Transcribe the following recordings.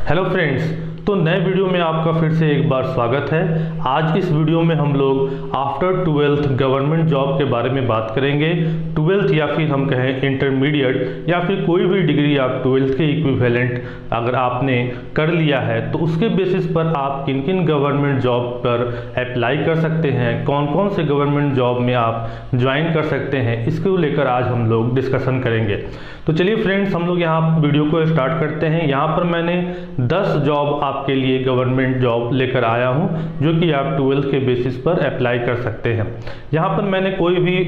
Hello friends, तो नए video में आपका फिर से एक बार स्वागत है। आज इस वीडियो में हम लोग आफ्टर 12th गवर्नमेंट जॉब के बारे में बात करेंगे। 12th या फिर हम कहें इंटरमीडिएट या फिर कोई भी डिग्री आप 12th के इक्विवेलेंट अगर आपने कर लिया है तो उसके बेसिस पर आप किन किन गवर्नमेंट जॉब पर अप्लाई कर सकते हैं, कौन कौन से गवर्नमेंट जॉब में आप ज्वाइन कर सकते हैं, इसको लेकर आज हम लोग डिस्कशन करेंगे। तो चलिए फ्रेंड्स, हम लोग यहाँ वीडियो को स्टार्ट करते हैं। यहाँ पर मैंने 10 जॉब आपके लिए गवर्नमेंट जॉब लेकर आया हूँ जो कि आप 12th के बेसिस पर अप्लाई कर सकते हैं। यहाँ पर मैंने कोई भी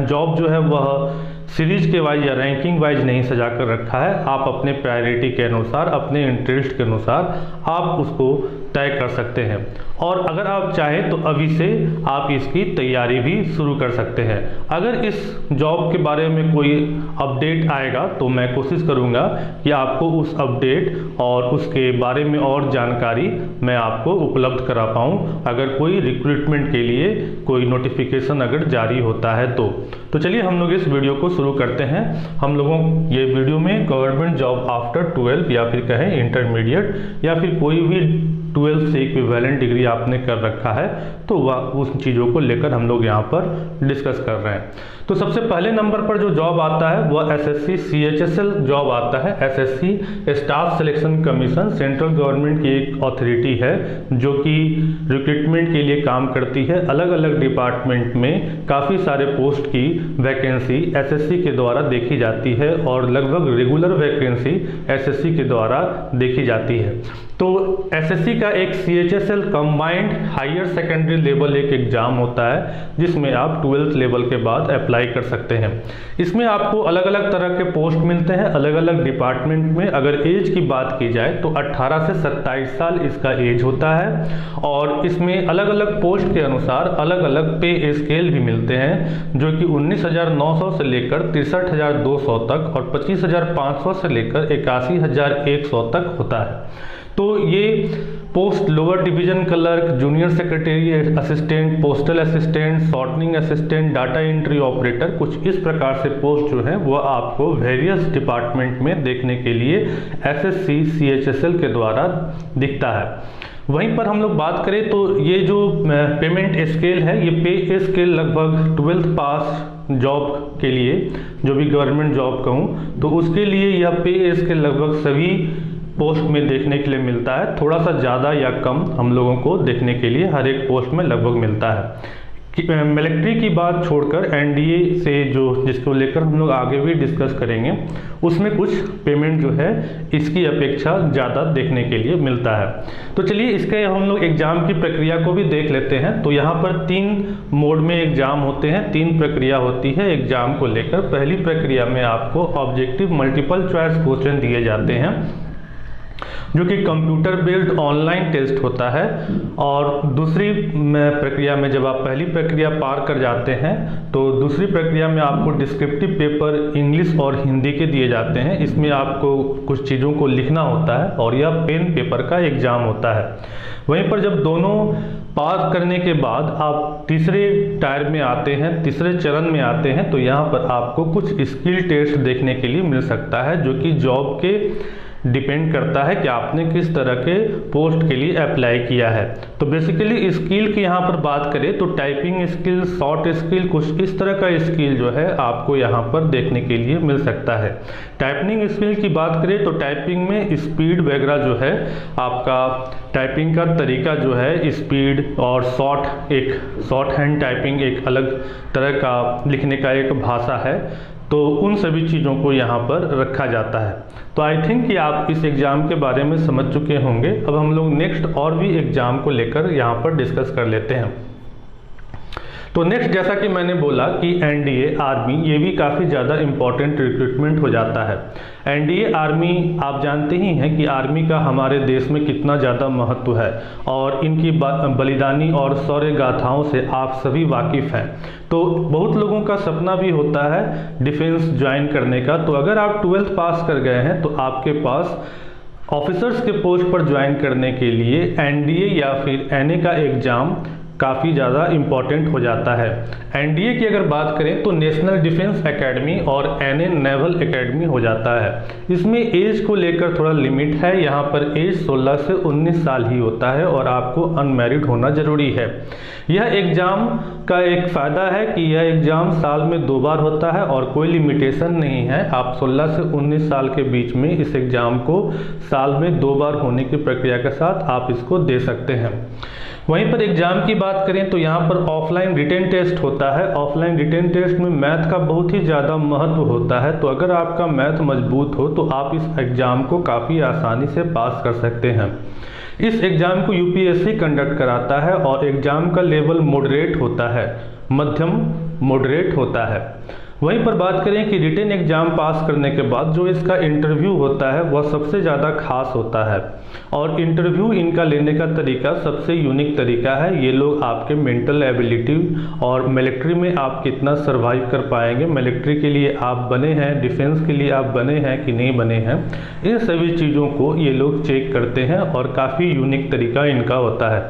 जॉब जो है वह सीरीज के वाइज या रैंकिंग वाइज नहीं सजा कर रखा है। आप अपने प्रायोरिटी के अनुसार, अपने इंटरेस्ट के अनुसार आप उसको तय कर सकते हैं और अगर आप चाहें तो अभी से आप इसकी तैयारी भी शुरू कर सकते हैं। अगर इस जॉब के बारे में कोई अपडेट आएगा तो मैं कोशिश करूंगा कि आपको उस अपडेट और उसके बारे में और जानकारी मैं आपको उपलब्ध करा पाऊँ, अगर कोई रिक्रूटमेंट के लिए कोई नोटिफिकेशन अगर जारी होता है तो चलिए हम लोग इस वीडियो को शुरू करते हैं। हम लोगों ये वीडियो में गवर्नमेंट जॉब आफ्टर 12 या फिर कहें इंटरमीडिएट या फिर कोई भी 12th से इक्विवेलेंट डिग्री आपने कर रखा है तो वह उस चीज़ों को लेकर हम लोग यहाँ पर डिस्कस कर रहे हैं। तो सबसे पहले नंबर पर जो जॉब आता है वह एसएससी CHSL जॉब आता है। SSC staff selection commission central government की एक अथॉरिटी है जो कि रिक्रूटमेंट के लिए काम करती है। अलग अलग डिपार्टमेंट में काफ़ी सारे पोस्ट की वैकेंसी एसएससी के द्वारा देखी जाती है और लगभग रेगुलर वैकेंसी एसएससी के द्वारा देखी जाती है। तो एसएससी का एक CHSL combined higher secondary level एक एग्जाम होता है जिसमें आप 12th लेवल के बाद अप्लाई कर सकते हैं। इसमें आपको अलग अलग तरह के पोस्ट मिलते हैं अलग अलग डिपार्टमेंट में। अगर एज की बात की जाए तो 18 से 27 साल इसका एज होता है और इसमें अलग अलग पोस्ट के अनुसार अलग अलग पे स्केल भी मिलते हैं जो कि 19,900 से लेकर 63,200 तक और 25,500 से लेकर 81,100 तक होता है। तो ये post lower division clerk, junior secretary assistant, postal assistant, shortening assistant, data entry operator, कुछ इस प्रकार से पोस्ट जो है वह आपको वेरियस डिपार्टमेंट में देखने के लिए एसएससी CHSL के द्वारा दिखता है। वहीं पर हम लोग बात करें तो ये जो पेमेंट स्केल है, ये पे स्केल लगभग 12th पास जॉब के लिए, जो भी गवर्नमेंट जॉब कहूँ तो उसके लिए यह पे स्केल लगभग सभी पोस्ट में देखने के लिए मिलता है। थोड़ा सा ज़्यादा या कम हम लोगों को देखने के लिए हर एक पोस्ट में लगभग मिलता है। मिलिट्री की बात छोड़कर एनडीए से जो जिसको लेकर हम लोग आगे भी डिस्कस करेंगे उसमें कुछ पेमेंट जो है इसकी अपेक्षा ज़्यादा देखने के लिए मिलता है। तो चलिए इसके हम लोग एग्ज़ाम की प्रक्रिया को भी देख लेते हैं। तो यहाँ पर 3 मोड में एग्ज़ाम होते हैं, 3 प्रक्रिया होती है एग्ज़ाम को लेकर। पहली प्रक्रिया में आपको ऑब्जेक्टिव मल्टीपल चॉइस क्वेश्चन दिए जाते हैं जो कि कंप्यूटर बेस्ड ऑनलाइन टेस्ट होता है और दूसरी प्रक्रिया में जब आप पहली प्रक्रिया पार कर जाते हैं तो दूसरी प्रक्रिया में आपको डिस्क्रिप्टिव पेपर इंग्लिश और हिंदी के दिए जाते हैं। इसमें आपको कुछ चीज़ों को लिखना होता है और यह पेन पेपर का एग्ज़ाम होता है। वहीं पर जब दोनों पास करने के बाद आप तीसरे टायर में आते हैं, तीसरे चरण में आते हैं तो यहाँ पर आपको कुछ स्किल टेस्ट देखने के लिए मिल सकता है जो कि जॉब के डिपेंड करता है कि आपने किस तरह के पोस्ट के लिए अप्लाई किया है। तो बेसिकली स्किल की यहाँ पर बात करें तो टाइपिंग स्किल, शॉर्ट स्किल, कुछ इस तरह का स्किल जो है आपको यहाँ पर देखने के लिए मिल सकता है। टाइपिंग स्किल की बात करें तो टाइपिंग में स्पीड वगैरह जो है आपका टाइपिंग का तरीका जो है स्पीड और शॉर्ट हैंड टाइपिंग एक अलग तरह का लिखने का एक भाषा है, तो उन सभी चीज़ों को यहाँ पर रखा जाता है। तो आई थिंक कि आप इस एग्ज़ाम के बारे में समझ चुके होंगे। अब हम लोग नेक्स्ट और भी एग्ज़ाम को लेकर यहाँ पर डिस्कस कर लेते हैं। तो नेक्स्ट, जैसा कि मैंने बोला कि एनडीए आर्मी ये भी काफ़ी ज़्यादा इम्पॉर्टेंट रिक्रूटमेंट हो जाता है। एनडीए आर्मी आप जानते ही हैं कि आर्मी का हमारे देश में कितना ज़्यादा महत्व है और इनकी बलिदानी और शौर्य गाथाओं से आप सभी वाकिफ़ हैं। तो बहुत लोगों का सपना भी होता है डिफेंस ज्वाइन करने का। तो अगर आप 12th पास कर गए हैं तो आपके पास ऑफिसर्स के पोस्ट पर ज्वाइन करने के लिए एनडीए या फिर एनए का एग्ज़ाम काफ़ी ज़्यादा इम्पॉर्टेंट हो जाता है। एनडीए की अगर बात करें तो नेशनल डिफेंस एकेडमी और एनए नेवल एकेडमी हो जाता है। इसमें एज को लेकर थोड़ा लिमिट है, यहाँ पर एज 16 से 19 साल ही होता है और आपको अनमैरिड होना ज़रूरी है। यह एग्ज़ाम का एक फ़ायदा है कि यह एग्ज़ाम साल में 2 बार होता है और कोई लिमिटेशन नहीं है। आप 16 से 19 साल के बीच में इस एग्ज़ाम को साल में 2 बार होने की प्रक्रिया के साथ आप इसको दे सकते हैं। वहीं पर एग्ज़ाम की बात करें तो यहाँ पर ऑफलाइन रिटन टेस्ट होता है। ऑफलाइन रिटन टेस्ट में मैथ का बहुत ही ज़्यादा महत्व होता है, तो अगर आपका मैथ मजबूत हो तो आप इस एग्ज़ाम को काफ़ी आसानी से पास कर सकते हैं। इस एग्ज़ाम को यूपीएससी कंडक्ट कराता है और एग्ज़ाम का लेवल मॉडरेट होता है, मध्यम मॉडरेट होता है। वहीं पर बात करें कि रिटन एग्ज़ाम पास करने के बाद जो इसका इंटरव्यू होता है वह सबसे ज़्यादा खास होता है और इंटरव्यू इनका लेने का तरीका सबसे यूनिक तरीका है। ये लोग आपके मेंटल एबिलिटी और मिलिट्री में आप कितना सर्वाइव कर पाएंगे, मिलिट्री के लिए आप बने हैं, डिफेंस के लिए आप बने हैं कि नहीं बने हैं, इन सभी चीज़ों को ये लोग चेक करते हैं और काफ़ी यूनिक तरीका इनका होता है।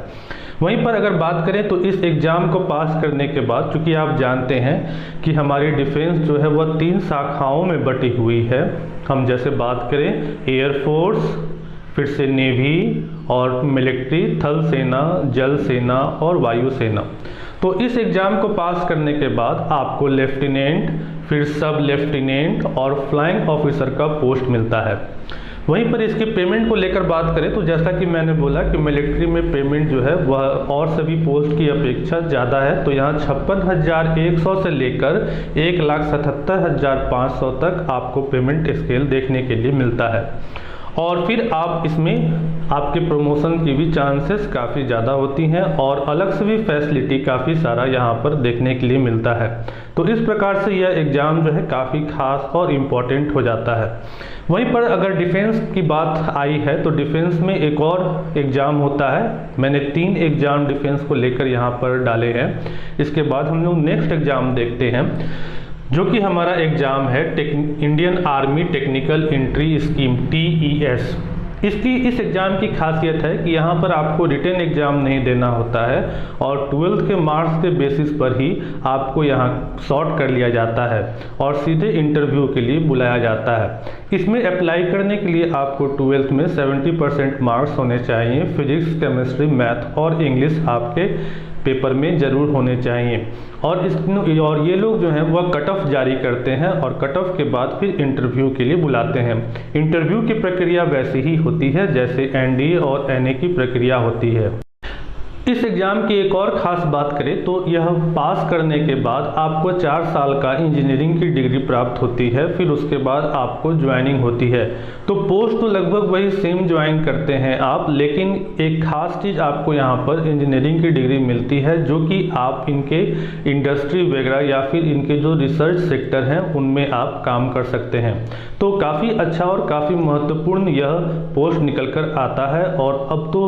वहीं पर अगर बात करें तो इस एग्ज़ाम को पास करने के बाद, चूँकि आप जानते हैं कि हमारी डिफेंस जो है वह 3 शाखाओं में बटी हुई है। हम जैसे बात करें एयरफोर्स, फिर से नेवी और मिलिट्री, थल सेना, जल सेना और वायु सेना। तो इस एग्ज़ाम को पास करने के बाद आपको लेफ्टिनेंट, फिर सब लेफ्टिनेंट और फ्लाइंग ऑफिसर का पोस्ट मिलता है। वहीं पर इसकी पेमेंट को लेकर बात करें तो जैसा कि मैंने बोला कि मिलिट्री में पेमेंट जो है वह और सभी पोस्ट की अपेक्षा ज़्यादा है। तो यहाँ 56,100 से लेकर 1,77,500 तक आपको पेमेंट स्केल देखने के लिए मिलता है और फिर आप इसमें आपके प्रमोशन की भी चांसेस काफ़ी ज़्यादा होती हैं और अलग से भी फैसिलिटी काफ़ी सारा यहाँ पर देखने के लिए मिलता है। तो इस प्रकार से यह एग्ज़ाम जो है काफ़ी खास और इम्पॉर्टेंट हो जाता है। वहीं पर अगर डिफेंस की बात आई है तो डिफेंस में एक और एग्ज़ाम होता है। मैंने 3 एग्ज़ाम डिफेंस को लेकर यहाँ पर डाले हैं। इसके बाद हम लोग नेक्स्ट एग्ज़ाम देखते हैं जो कि हमारा एग्ज़ाम है Indian army technical entry scheme TES। इस एग्ज़ाम की खासियत है कि यहाँ पर आपको रिटन एग्ज़ाम नहीं देना होता है और 12th के मार्क्स के बेसिस पर ही आपको यहाँ शॉर्ट कर लिया जाता है और सीधे इंटरव्यू के लिए बुलाया जाता है। इसमें अप्लाई करने के लिए आपको 12th में 70% मार्क्स होने चाहिए। फिजिक्स, केमिस्ट्री, मैथ और इंग्लिश आपके पेपर में ज़रूर होने चाहिए और ये लोग जो हैं वह कट ऑफ जारी करते हैं और कट ऑफ के बाद फिर इंटरव्यू के लिए बुलाते हैं। इंटरव्यू की प्रक्रिया वैसी ही होती है जैसे एनडीए और एनए की प्रक्रिया होती है। इस एग्ज़ाम की एक और ख़ास बात करें तो यह पास करने के बाद आपको 4 साल का इंजीनियरिंग की डिग्री प्राप्त होती है। फिर उसके बाद आपको ज्वाइनिंग होती है। तो पोस्ट तो लगभग वही सेम ज्वाइन करते हैं आप, लेकिन एक ख़ास चीज़ आपको यहाँ पर इंजीनियरिंग की डिग्री मिलती है जो कि आप इनके इंडस्ट्री वगैरह या फिर इनके जो रिसर्च सेक्टर हैं उनमें आप काम कर सकते हैं। तो काफ़ी अच्छा और काफ़ी महत्वपूर्ण यह पोस्ट निकल कर आता है और अब तो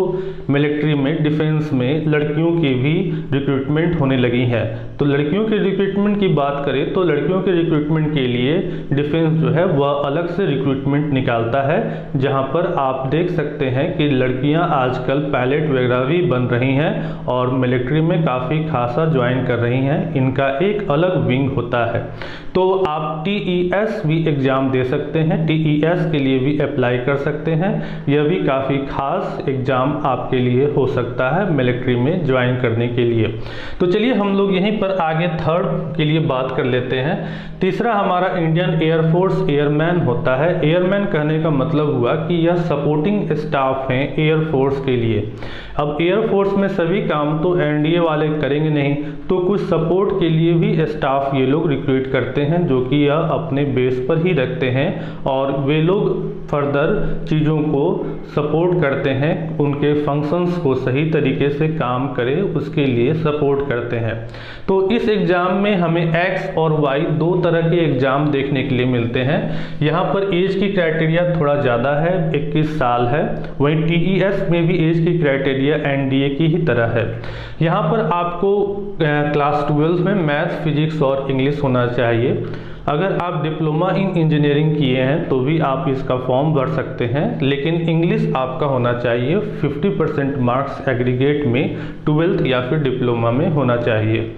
मिलिट्री में, डिफेंस में लड़कियों की भी रिक्रूटमेंट होने लगी है। तो लड़कियों के रिक्रूटमेंट की बात करें तो लड़कियों के रिक्रूटमेंट के लिए डिफेंस जो है वह अलग से रिक्रूटमेंट निकालता है, जहां पर आप देख सकते हैं कि लड़कियां आजकल पायलट वगैरह भी बन रही हैं और मिलिट्री में काफ़ी खासा ज्वाइन कर रही हैं। इनका एक अलग विंग होता है। तो आप TES भी एग्ज़ाम दे सकते हैं, TES के लिए भी अप्लाई कर सकते हैं। यह भी काफ़ी खास एग्ज़ाम आपके लिए हो सकता है मिलिट्री में ज्वाइन करने के लिए। तो चलिए हम लोग यहीं पर आगे थर्ड के लिए बात कर लेते हैं। तीसरा हमारा इंडियन एयरफोर्स एयरमैन होता है। एयरमैन कहने का मतलब हुआ कि यह सपोर्टिंग स्टाफ हैं एयरफोर्स के लिए। अब एयरफोर्स में सभी काम तो एनडीए वाले करेंगे नहीं, तो कुछ सपोर्ट के लिए भी स्टाफ ये लोग रिक्रूट करते हैं जो कि यह अपने बेस पर ही रखते हैं और वे लोग फर्दर चीज़ों को सपोर्ट करते हैं, उनके फंक्शंस को सही तरीके से काम करे उसके लिए सपोर्ट करते हैं। तो इस एग्ज़ाम में हमें X और Y 2 तरह के एग्ज़ाम देखने के लिए मिलते हैं। यहाँ पर एज की क्राइटेरिया थोड़ा ज़्यादा है, 21 साल है। वहीं TES में भी एज की क्राइटेरिया एनडीए की ही तरह है। यहाँ पर आपको क्लास 12 में मैथ, फिजिक्स और इंग्लिश होना चाहिए। अगर आप डिप्लोमा इन इंजीनियरिंग किए हैं तो भी आप इसका फॉर्म भर सकते हैं, लेकिन इंग्लिश आपका होना चाहिए 50% मार्क्स एग्रीगेट में 12th या फिर डिप्लोमा में होना चाहिए।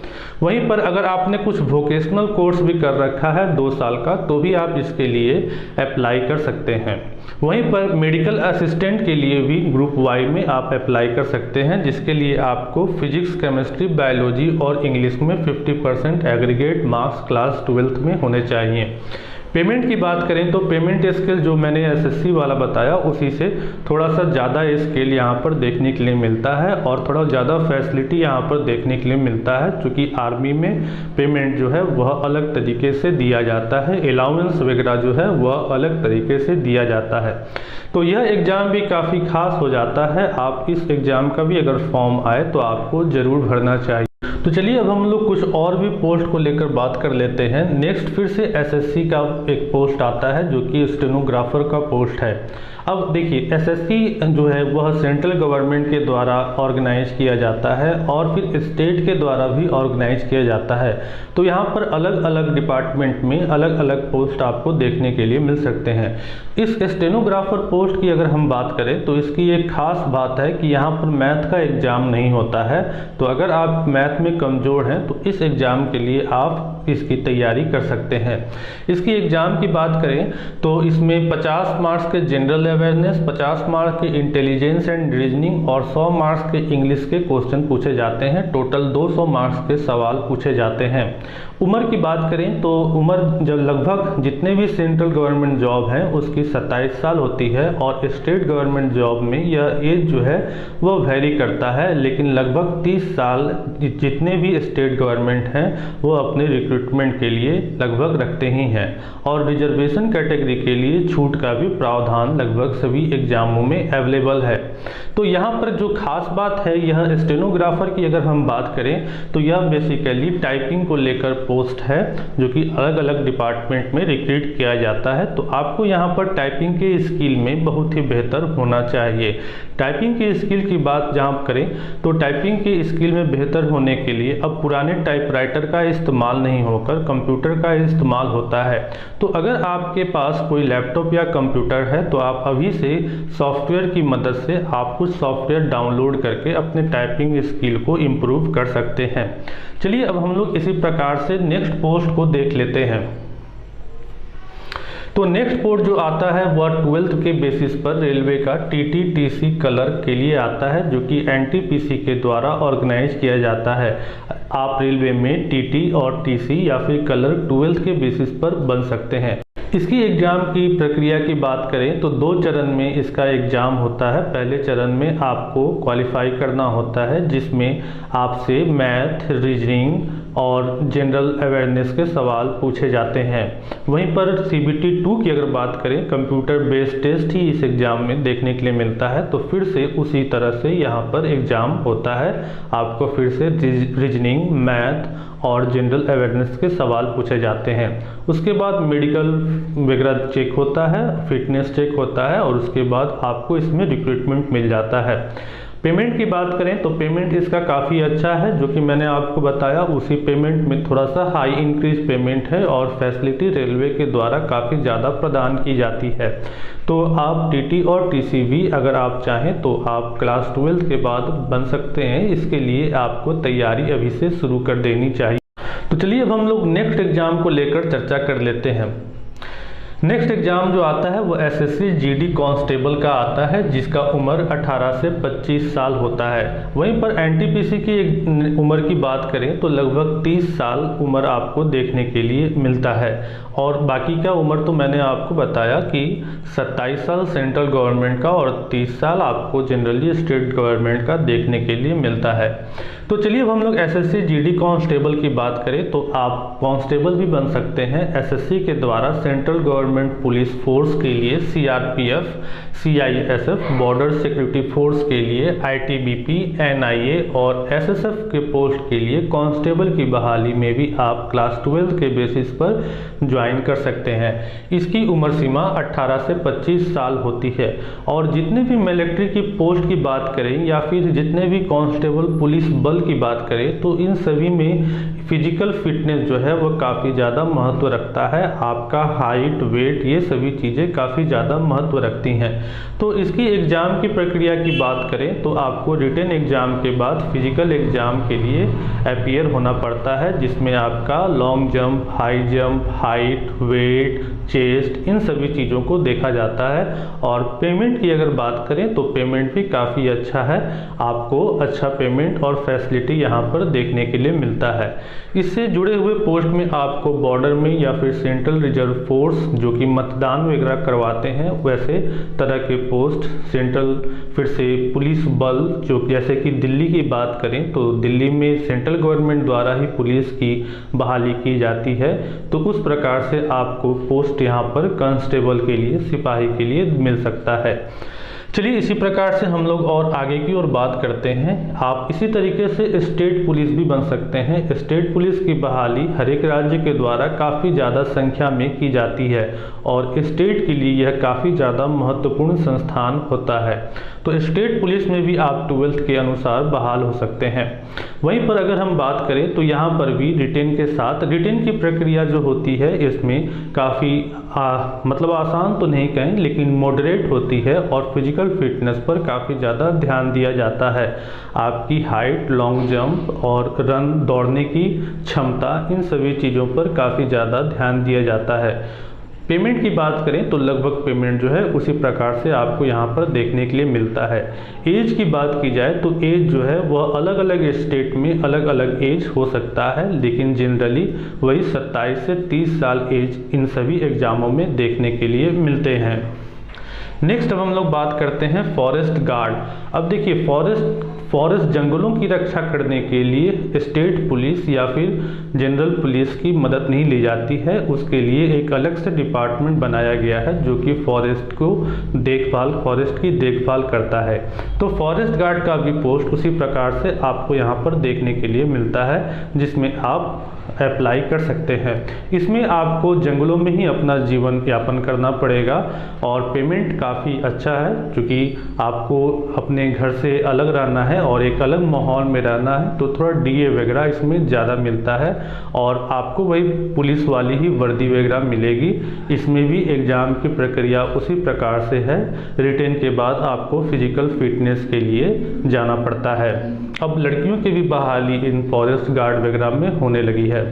वहीं पर अगर आपने कुछ वोकेशनल कोर्स भी कर रखा है 2 साल का तो भी आप इसके लिए अप्लाई कर सकते हैं। वहीं पर मेडिकल असिस्टेंट के लिए भी ग्रुप वाई में आप अप्लाई कर सकते हैं, जिसके लिए आपको फिजिक्स, केमिस्ट्री, बायोलॉजी और इंग्लिश में 50% एग्रीगेट मार्क्स क्लास 12th में होने चाहिए। पेमेंट की बात करें तो पेमेंट स्केल जो मैंने एसएससी वाला बताया उसी से थोड़ा सा ज़्यादा स्केल यहाँ पर देखने के लिए मिलता है और थोड़ा ज़्यादा फैसिलिटी यहाँ पर देखने के लिए मिलता है, क्योंकि आर्मी में पेमेंट जो है वह अलग तरीके से दिया जाता है, अलाउंस वगैरह जो है वह अलग तरीके से दिया जाता है। तो यह एग्ज़ाम भी काफ़ी खास हो जाता है। आप इस एग्ज़ाम का भी अगर फॉर्म आए तो आपको ज़रूर भरना चाहिए। तो चलिए अब हम लोग कुछ और भी पोस्ट को लेकर बात कर लेते हैं। नेक्स्ट फिर से एसएससी का एक पोस्ट आता है जो कि स्टेनोग्राफर का पोस्ट है। अब देखिए एसएससी जो है वह सेंट्रल गवर्नमेंट के द्वारा ऑर्गेनाइज किया जाता है और फिर स्टेट के द्वारा भी ऑर्गेनाइज किया जाता है। तो यहाँ पर अलग अलग डिपार्टमेंट में अलग अलग पोस्ट आपको देखने के लिए मिल सकते हैं। इस स्टेनोग्राफर पोस्ट की अगर हम बात करें तो इसकी एक खास बात है कि यहाँ पर मैथ का एग्ज़ाम नहीं होता है। तो अगर आप मैथ में कमज़ोर हैं तो इस एग्ज़ाम के लिए आप इसकी तैयारी कर सकते हैं। इसकी एग्ज़ाम की बात करें तो इसमें 50 मार्क्स के जनरल अवेयरनेस, 50 मार्क्स के इंटेलिजेंस एंड रीजनिंग और 100 मार्क्स के इंग्लिश के क्वेश्चन पूछे जाते हैं। टोटल 200 मार्क्स के सवाल पूछे जाते हैं। उम्र की बात करें तो उम्र जब लगभग जितने भी सेंट्रल गवर्नमेंट जॉब हैं उसकी 27 साल होती है और स्टेट गवर्नमेंट जॉब में यह एज जो है वह वेरी करता है, लेकिन लगभग 30 साल जितने भी स्टेट गवर्नमेंट हैं वो अपने रिक्रूटमेंट के लिए लगभग रखते ही हैं। और रिजर्वेशन कैटेगरी के लिए छूट का भी प्रावधान लगभग सभी एग्जामों में अवेलेबल है। तो यहाँ पर जो खास बात है यह स्टेनोग्राफर की अगर हम बात करें तो यह बेसिकली टाइपिंग को लेकर पोस्ट है जो कि अलग अलग डिपार्टमेंट में रिक्रूट किया जाता है। तो आपको यहाँ पर टाइपिंग के स्किल में बहुत ही बेहतर होना चाहिए। टाइपिंग के स्किल की बात जहाँ करें तो टाइपिंग के स्किल में बेहतर होने के लिए अब पुराने टाइपराइटर का इस्तेमाल नहीं होकर कंप्यूटर का इस्तेमाल होता है। तो अगर आपके पास कोई लैपटॉप या कंप्यूटर है तो आप अभी से सॉफ्टवेयर की मदद से आप कुछ सॉफ्टवेयर डाउनलोड करके अपने टाइपिंग स्किल को इम्प्रूव कर सकते हैं। चलिए अब हम लोग इसी प्रकार से नेक्स्ट पोस्ट को देख लेते हैं। तो नेक्स्ट पोस्ट जो आता है वह 12th के बेसिस पर रेलवे का TT-TC क्लर्क के लिए आता है, जो कि NTPC के द्वारा ऑर्गेनाइज किया जाता है। आप रेलवे में TT और TC या फिर क्लर्क 12th के बेसिस पर बन सकते हैं। इसकी एग्ज़ाम की प्रक्रिया की बात करें तो 2 चरण में इसका एग्ज़ाम होता है। पहले चरण में आपको क्वालिफाई करना होता है जिसमें आपसे मैथ, रीजनिंग और जनरल अवेयरनेस के सवाल पूछे जाते हैं। वहीं पर CBT 2 की अगर बात करें कंप्यूटर बेस्ड टेस्ट ही इस एग्ज़ाम में देखने के लिए मिलता है। तो फिर से उसी तरह से यहाँ पर एग्ज़ाम होता है। आपको फिर से रीजनिंग, मैथ और जनरल अवेयरनेस के सवाल पूछे जाते हैं। उसके बाद मेडिकल वगैरह चेक होता है, फिटनेस चेक होता है और उसके बाद आपको इसमें रिक्रूटमेंट मिल जाता है। पेमेंट की बात करें तो पेमेंट इसका काफ़ी अच्छा है, जो कि मैंने आपको बताया उसी पेमेंट में थोड़ा सा हाई इंक्रीज पेमेंट है और फैसिलिटी रेलवे के द्वारा काफ़ी ज़्यादा प्रदान की जाती है। तो आप TT और TC भी अगर आप चाहें तो आप क्लास 12th के बाद बन सकते हैं। इसके लिए आपको तैयारी अभी से शुरू कर देनी चाहिए। तो चलिए अब हम लोग नेक्स्ट एग्ज़ाम को लेकर चर्चा कर लेते हैं। नेक्स्ट एग्ज़ाम जो आता है वो SSC GD कांस्टेबल का आता है, जिसका उम्र 18 से 25 साल होता है। वहीं पर NTPC की उम्र की बात करें तो लगभग 30 साल उम्र आपको देखने के लिए मिलता है। और बाकी का उम्र तो मैंने आपको बताया कि 27 साल सेंट्रल गवर्नमेंट का और 30 साल आपको जनरली स्टेट गवर्नमेंट का देखने के लिए मिलता है। तो चलिए अब हम लोग SSC GD कांस्टेबल की बात करें तो आप कांस्टेबल भी बन सकते हैं। SSC के द्वारा सेंट्रल गवर्नमेंट पुलिस फोर्स के लिए CRPF, CISF, border security force के लिए ITBP, NIA और SSF के पोस्ट के लिए कांस्टेबल की बहाली में भी आप क्लास 12th के बेसिस पर ज्वाइन कर सकते हैं। इसकी उम्र सीमा 18 से 25 साल होती है। और जितने भी मिलिट्री की पोस्ट की बात करें या फिर जितने भी कांस्टेबल पुलिस बल की बात करें तो इन सभी में फिजिकल फिटनेस जो है वो काफ़ी ज़्यादा महत्व रखता है। आपका हाइट, वेट, ये सभी चीज़ें काफ़ी ज़्यादा महत्व रखती हैं। तो इसकी एग्ज़ाम की प्रक्रिया की बात करें तो आपको रिटन एग्ज़ाम के बाद फिजिकल एग्ज़ाम के लिए अपीयर होना पड़ता है, जिसमें आपका long jump, high jump, height, weight, chest, इन सभी चीज़ों को देखा जाता है। और पेमेंट की अगर बात करें तो पेमेंट भी काफ़ी अच्छा है, आपको अच्छा पेमेंट और फैसिलिटी यहाँ पर देखने के लिए मिलता है। इससे जुड़े हुए पोस्ट में आपको बॉर्डर में या फिर सेंट्रल रिजर्व फोर्स जो कि मतदान वगैरह करवाते हैं वैसे तरह के पोस्ट, सेंट्रल फिर से पुलिस बल, जो जैसे कि दिल्ली की बात करें तो दिल्ली में सेंट्रल गवर्नमेंट द्वारा ही पुलिस की बहाली की जाती है, तो उस प्रकार से आपको पोस्ट यहाँ पर कांस्टेबल के लिए, सिपाही के लिए मिल सकता है। चलिए इसी प्रकार से हम लोग और आगे की ओर बात करते हैं। आप इसी तरीके से स्टेट पुलिस भी बन सकते हैं। स्टेट पुलिस की बहाली हर एक राज्य के द्वारा काफ़ी ज़्यादा संख्या में की जाती है और स्टेट के लिए यह काफ़ी ज़्यादा महत्वपूर्ण संस्थान होता है। तो स्टेट पुलिस में भी आप 12th के अनुसार बहाल हो सकते हैं। वहीं पर अगर हम बात करें तो यहाँ पर भी रिटेन के साथ, रिटेन की प्रक्रिया जो होती है इसमें काफ़ी मतलब आसान तो नहीं कहें लेकिन मॉडरेट होती है और फिजिकल फिटनेस पर काफ़ी ज़्यादा ध्यान दिया जाता है। आपकी हाइट, लॉन्ग जंप और रन, दौड़ने की क्षमता, इन सभी चीज़ों पर काफ़ी ज़्यादा ध्यान दिया जाता है। पेमेंट की बात करें तो लगभग पेमेंट जो है उसी प्रकार से आपको यहाँ पर देखने के लिए मिलता है। एज की बात की जाए तो एज जो है वह अलग अलग स्टेट में अलग अलग एज हो सकता है, लेकिन जनरली वही 27 से 30 साल एज इन सभी एग्जामों में देखने के लिए मिलते हैं। नेक्स्ट अब हम लोग बात करते हैं फॉरेस्ट गार्ड। अब देखिए फॉरेस्ट जंगलों की रक्षा करने के लिए स्टेट पुलिस या फिर जनरल पुलिस की मदद नहीं ली जाती है, उसके लिए एक अलग से डिपार्टमेंट बनाया गया है जो कि फॉरेस्ट की देखभाल करता है। तो फॉरेस्ट गार्ड का भी पोस्ट उसी प्रकार से आपको यहाँ पर देखने के लिए मिलता है, जिसमें आप अप्लाई कर सकते हैं। इसमें आपको जंगलों में ही अपना जीवन यापन करना पड़ेगा और पेमेंट काफ़ी अच्छा है, क्योंकि आपको अपने घर से अलग रहना है और एक अलग माहौल में रहना है, तो थोड़ा डीए वगैरह इसमें ज़्यादा मिलता है और आपको वही पुलिस वाली ही वर्दी वगैरह मिलेगी। इसमें भी एग्ज़ाम की प्रक्रिया उसी प्रकार से है। रिटेन के बाद आपको फिजिकल फिटनेस के लिए जाना पड़ता है। अब लड़कियों की भी बहाली इन फॉरेस्ट गार्ड वगैरह में होने लगी है।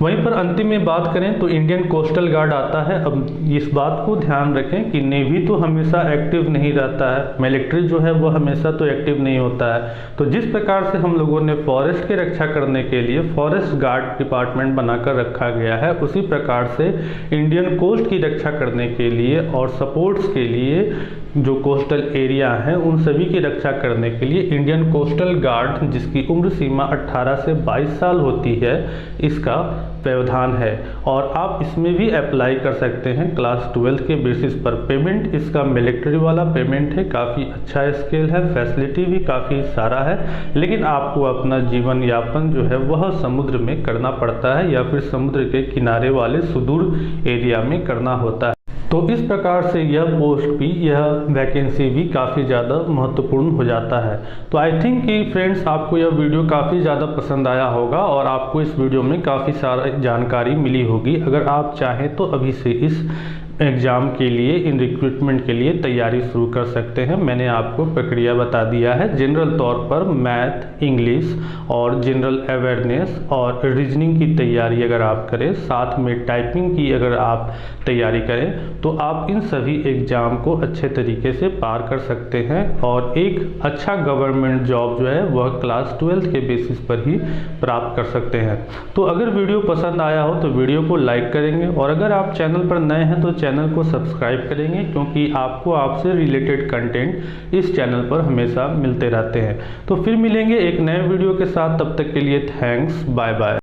वहीं पर अंतिम में बात करें तो इंडियन कोस्टल गार्ड आता है। अब इस बात को ध्यान रखें कि नेवी तो हमेशा एक्टिव नहीं रहता है, मिलिट्री जो है वो हमेशा तो एक्टिव नहीं होता है। तो जिस प्रकार से हम लोगों ने फॉरेस्ट की रक्षा करने के लिए फॉरेस्ट गार्ड डिपार्टमेंट बनाकर रखा गया है, उसी प्रकार से इंडियन कोस्ट की रक्षा करने के लिए और सपोर्ट्स के लिए जो कोस्टल एरिया हैं उन सभी की रक्षा करने के लिए इंडियन कोस्टल गार्ड, जिसकी उम्र सीमा 18 से 22 साल होती है, इसका प्रावधान है और आप इसमें भी अप्लाई कर सकते हैं क्लास 12 के बेसिस पर। पेमेंट इसका मिलिट्री वाला पेमेंट है, काफ़ी अच्छा स्केल है, फैसिलिटी भी काफ़ी सारा है, लेकिन आपको अपना जीवन यापन जो है वह समुद्र में करना पड़ता है या फिर समुद्र के किनारे वाले सुदूर एरिया में करना होता है। तो इस प्रकार से यह पोस्ट भी, यह वैकेंसी भी काफ़ी ज़्यादा महत्वपूर्ण हो जाता है। तो आई थिंक कि फ्रेंड्स आपको यह वीडियो काफ़ी ज़्यादा पसंद आया होगा और आपको इस वीडियो में काफ़ी सारा जानकारी मिली होगी। अगर आप चाहें तो अभी से इस एग्ज़ाम के लिए, इन रिक्रूटमेंट के लिए तैयारी शुरू कर सकते हैं। मैंने आपको प्रक्रिया बता दिया है। जनरल तौर पर मैथ, इंग्लिश और जनरल अवेयरनेस और रीजनिंग की तैयारी अगर आप करें, साथ में टाइपिंग की अगर आप तैयारी करें, तो आप इन सभी एग्ज़ाम को अच्छे तरीके से पार कर सकते हैं और एक अच्छा गवर्नमेंट जॉब जो है वह क्लास 12 के बेसिस पर ही प्राप्त कर सकते हैं। तो अगर वीडियो पसंद आया हो तो वीडियो को लाइक करेंगे और अगर आप चैनल पर नए हैं तो चैनल को सब्सक्राइब करेंगे, क्योंकि आपको आपसे रिलेटेड कंटेंट इस चैनल पर हमेशा मिलते रहते हैं। तो फिर मिलेंगे एक नए वीडियो के साथ, तब तक के लिए थैंक्स, बाय बाय।